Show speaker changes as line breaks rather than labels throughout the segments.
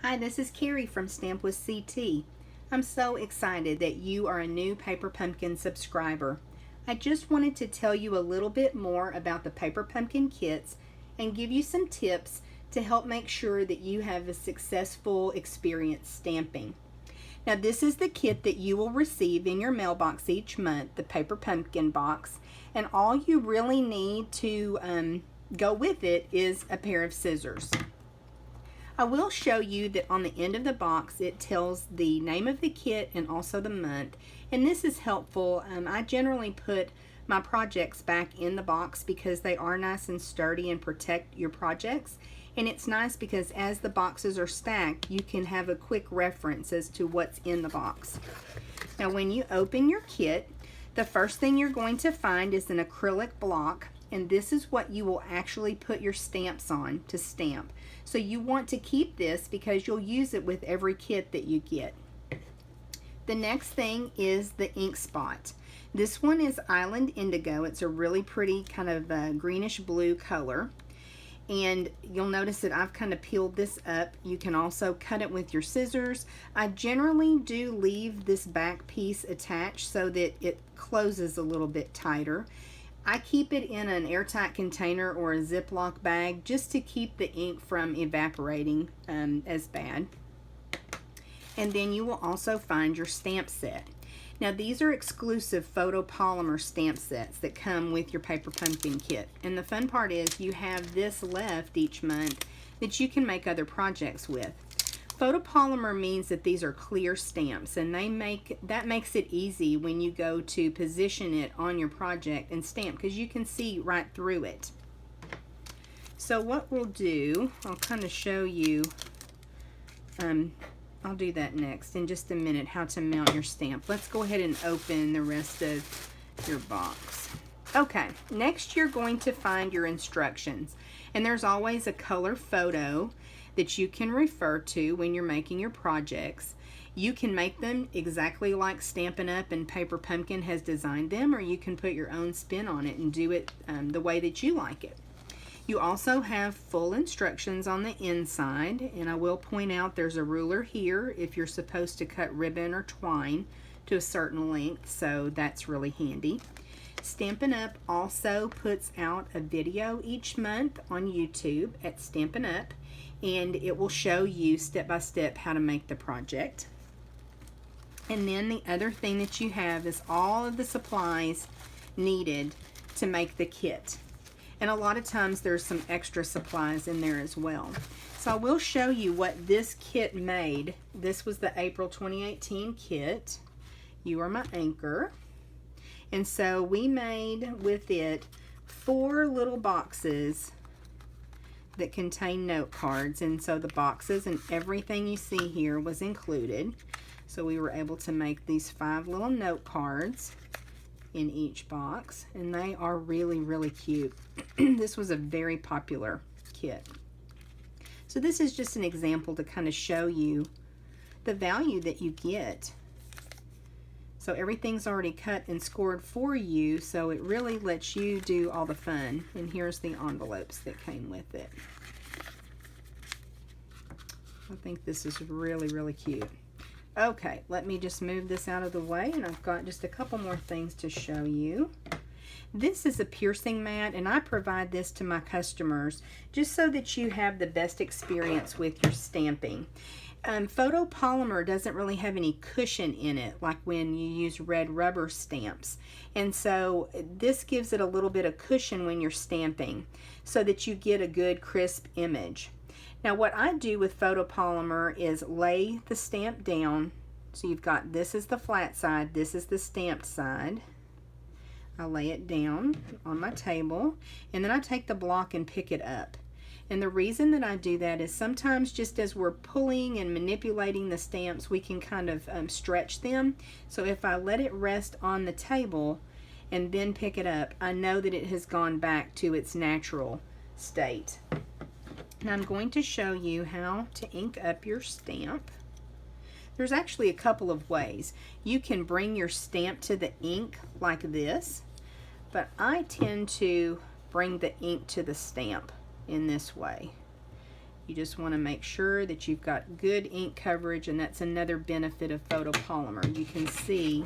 Hi, this is Carrie from stampwithct. I'm so excited that you are a new Paper Pumpkin subscriber. I just wanted to tell you a little bit more about the Paper Pumpkin kits and give you some tips to help make sure that you have a successful experience stamping. Now, this is the kit that you will receive in your mailbox each month, the Paper Pumpkin box, and all you really need to go with it is a pair of scissors. I will show you that on the end of the box it tells the name of the kit and also the month, and this is helpful. I generally put my projects back in the box because they are nice and sturdy and protect your projects, and it's nice because as the boxes are stacked you can have a quick reference as to what's in the box. Now when you open your kit, the first thing you're going to find is an acrylic block, and this is what you will actually put your stamps on to stamp. So you want to keep this because you'll use it with every kit that you get. The next thing is the ink spot. This one is Island Indigo. It's a really pretty kind of greenish blue color. And you'll notice that I've kind of peeled this up. You can also cut it with your scissors. I generally do leave this back piece attached so that it closes a little bit tighter. I keep it in an airtight container or a Ziploc bag just to keep the ink from evaporating as bad. And then you will also find your stamp set. Now these are exclusive photopolymer stamp sets that come with your Paper Pumpkin kit. And the fun part is you have this left each month that you can make other projects with. Photopolymer means that these are clear stamps, and that makes it easy when you go to position it on your project and stamp because you can see right through it. So what we'll do, I'll kind of show you, I'll do that next in just a minute, how to mount your stamp. Let's go ahead and open the rest of your box. Okay, next you're going to find your instructions, and there's always a color photo that you can refer to when you're making your projects. You can make them exactly like Stampin' Up! And Paper Pumpkin has designed them, or you can put your own spin on it and do it the way that you like it. You also have full instructions on the inside, and I will point out there's a ruler here if you're supposed to cut ribbon or twine to a certain length, so that's really handy. Stampin' Up! Also puts out a video each month on YouTube at Stampin' Up!, and it will show you step by step how to make the project. And then the other thing that you have is all of the supplies needed to make the kit. And a lot of times there's some extra supplies in there as well. So I will show you what this kit made. This was the April 2018 kit. You are my anchor. And so we made with it 4 little boxes that contain note cards, and so the boxes and everything you see here was included. So we were able to make these 5 little note cards in each box, and they are really cute. This was a very popular kit. So this is just an example to kind of show you the value that you get. So everything's already cut and scored for you, so it really lets you do all the fun. And here's the envelopes that came with it. I think this is really cute. Okay, let me just move this out of the way, and I've got just a couple more things to show you. This is a piercing mat, and I provide this to my customers just so that you have the best experience with your stamping. Photopolymer doesn't really have any cushion in it like when you use red rubber stamps, and so this gives it a little bit of cushion when you're stamping so that you get a good crisp image. Now what I do with photopolymer is lay the stamp down. So you've got, this is the flat side, this is the stamped side. I lay it down on my table, and then I take the block and pick it up. And the reason that I do that is sometimes just as we're pulling and manipulating the stamps, we can kind of stretch them. So if I let it rest on the table and then pick it up, I know that it has gone back to its natural state. And I'm going to show you how to ink up your stamp. There's actually a couple of ways. You can bring your stamp to the ink like this, but I tend to bring the ink to the stamp in this way. You just want to make sure that you've got good ink coverage, and that's another benefit of photopolymer. You can see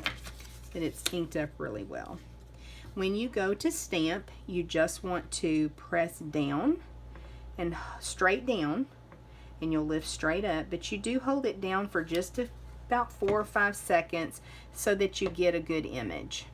that it's inked up really well. When you go to stamp, you just want to press down and straight down, and you'll lift straight up, but you do hold it down for just about 4 or 5 seconds so that you get a good image.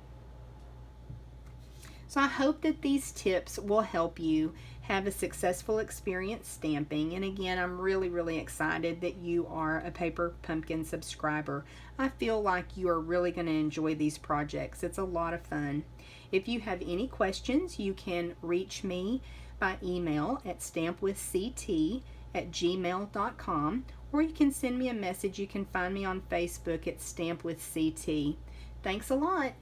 So I hope that these tips will help you have a successful experience stamping. And again, I'm really excited that you are a Paper Pumpkin subscriber. I feel like you are really going to enjoy these projects. It's a lot of fun. If you have any questions, you can reach me by email at stampwithct@gmail.com, or you can send me a message. You can find me on Facebook at stampwithct. Thanks a lot.